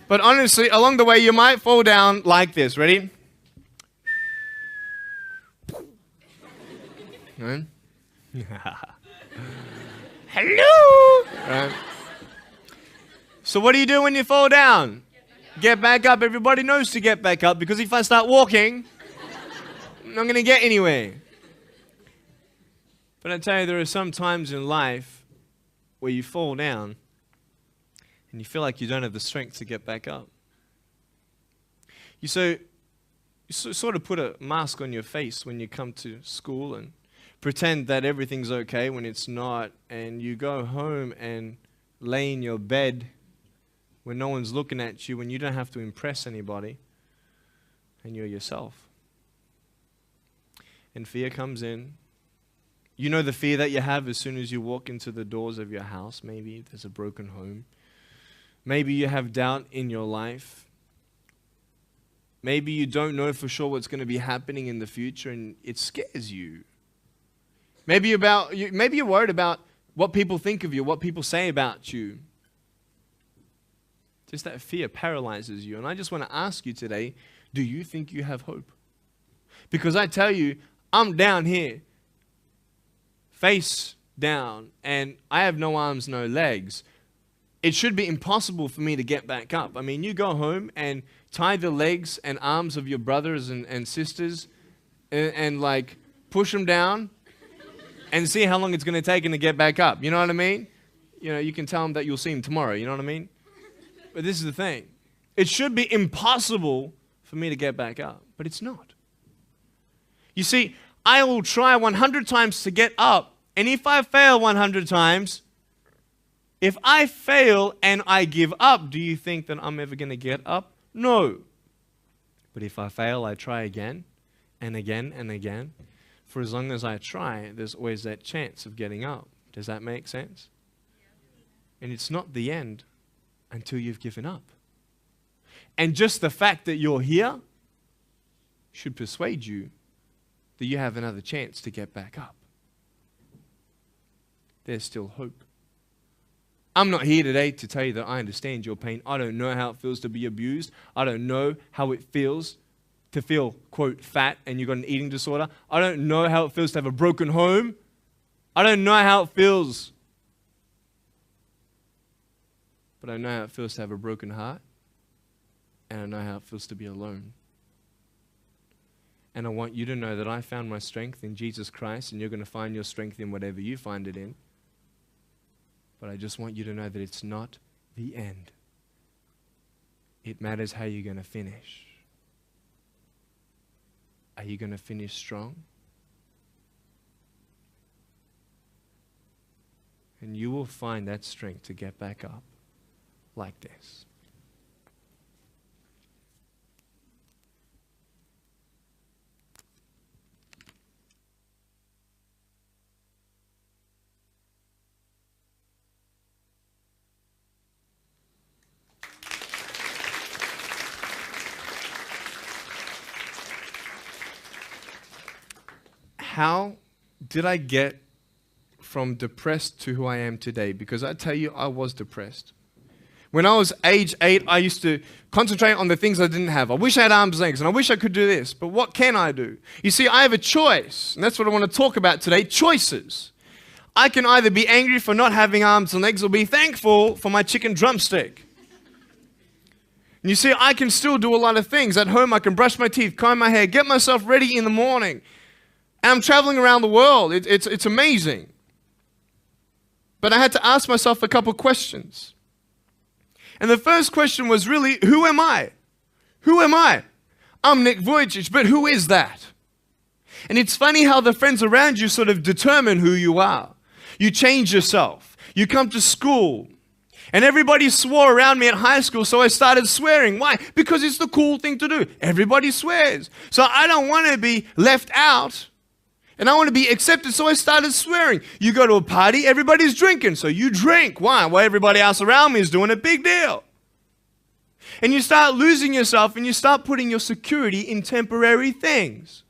But honestly, along the way, you might fall down like this. Ready? Right? Hello! Right. So what do you do when you fall down? Get back up. Everybody knows to get back up, because if I start walking, I'm not going to get anywhere. But I tell you, there are some times in life where you fall down and you feel like you don't have the strength to get back up. You sort of put a mask on your face when you come to school and pretend that everything's okay when it's not, and you go home and lay in your bed when no one's looking at you, when you don't have to impress anybody, and you're yourself. And fear comes in. You know the fear that you have as soon as you walk into the doors of your house. Maybe there's a broken home. Maybe you have doubt in your life. Maybe you don't know for sure what's going to be happening in the future, and it scares you. Maybe you're worried about what people think of you, what people say about you. Just that fear paralyzes you. And I just want to ask you today, do you think you have hope? Because I tell you, I'm down here, face down, and I have no arms, no legs. It should be impossible for me to get back up. I mean, you go home and tie the legs and arms of your brothers and sisters and like push them down and see how long it's going to take them to get back up. You know what I mean? You know, you can tell them that you'll see them tomorrow. You know what I mean? But this is the thing. It should be impossible for me to get back up, but it's not. You see, I will try 100 times to get up, and if I fail 100 times, if I fail and I give up, do you think that I'm ever going to get up? No. But if I fail, I try again and again and again. For as long as I try, there's always that chance of getting up. Does that make sense? And it's not the end until you've given up. And just the fact that you're here should persuade you that you have another chance to get back up. There's still hope. I'm not here today to tell you that I understand your pain. I don't know how it feels to be abused. I don't know how it feels to feel, quote, fat and you've got an eating disorder. I don't know how it feels to have a broken home. I don't know how it feels. But I know how it feels to have a broken heart. And I know how it feels to be alone. And I want you to know that I found my strength in Jesus Christ, and you're going to find your strength in whatever you find it in. But I just want you to know that it's not the end. It matters how you're going to finish. Are you going to finish strong? And you will find that strength to get back up like this. How did I get from depressed to who I am today? Because I tell you, I was depressed. When I was age 8, I used to concentrate on the things I didn't have. I wish I had arms and legs, and I wish I could do this, but what can I do? You see, I have a choice, and that's what I want to talk about today, choices. I can either be angry for not having arms and legs or be thankful for my chicken drumstick. And you see, I can still do a lot of things. At home, I can brush my teeth, comb my hair, get myself ready in the morning. And I'm traveling around the world. It's amazing. But I had to ask myself a couple questions. And the first question was really, who am I? Who am I? I'm Nick Vujicic, but who is that? And it's funny how the friends around you sort of determine who you are. You change yourself. You come to school. And everybody swore around me at high school, so I started swearing. Why? Because it's the cool thing to do. Everybody swears. So I don't want to be left out. And I want to be accepted, so I started swearing. You go to a party, everybody's drinking, so you drink. Why? Well, everybody else around me is doing a big deal. And you start losing yourself, and you start putting your security in temporary things.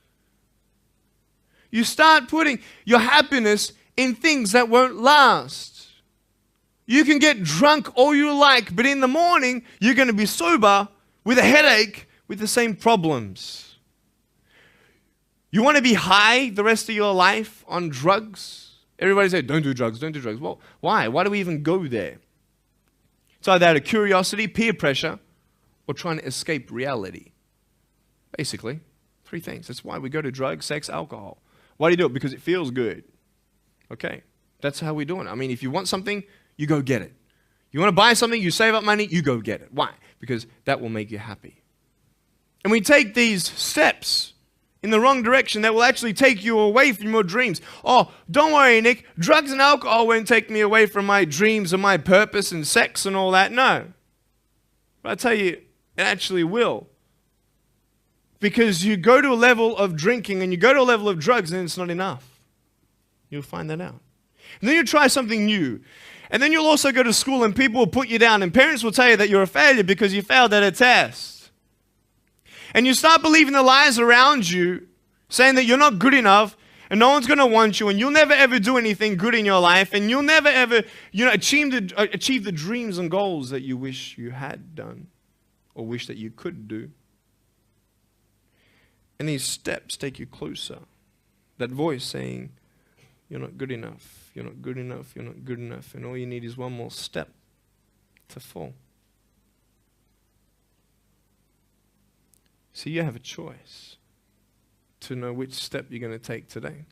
You start putting your happiness in things that won't last. You can get drunk all you like, but in the morning, you're going to be sober with a headache with the same problems. You want to be high the rest of your life on drugs? Everybody say, don't do drugs, don't do drugs. Well, why? Why do we even go there? It's either out of curiosity, peer pressure, or trying to escape reality. Basically, three things. That's why we go to drugs, sex, alcohol. Why do you do it? Because it feels good. Okay, that's how we're doing it. I mean, if you want something, you go get it. You want to buy something, you save up money, you go get it. Why? Because that will make you happy. And we take these steps in the wrong direction that will actually take you away from your dreams. Oh, don't worry, Nick. Drugs and alcohol won't take me away from my dreams and my purpose and sex and all that. No. But I tell you, it actually will. Because you go to a level of drinking and you go to a level of drugs and it's not enough. You'll find that out. And then you try something new. And then you'll also go to school and people will put you down and parents will tell you that you're a failure because you failed at a test. And you start believing the lies around you saying that you're not good enough and no one's going to want you and you'll never ever do anything good in your life and you'll never ever achieve the dreams and goals that you wish you had done or wish that you could do. And these steps take you closer. That voice saying, you're not good enough, you're not good enough, you're not good enough. And all you need is one more step to fall. So you have a choice to know which step you're going to take today.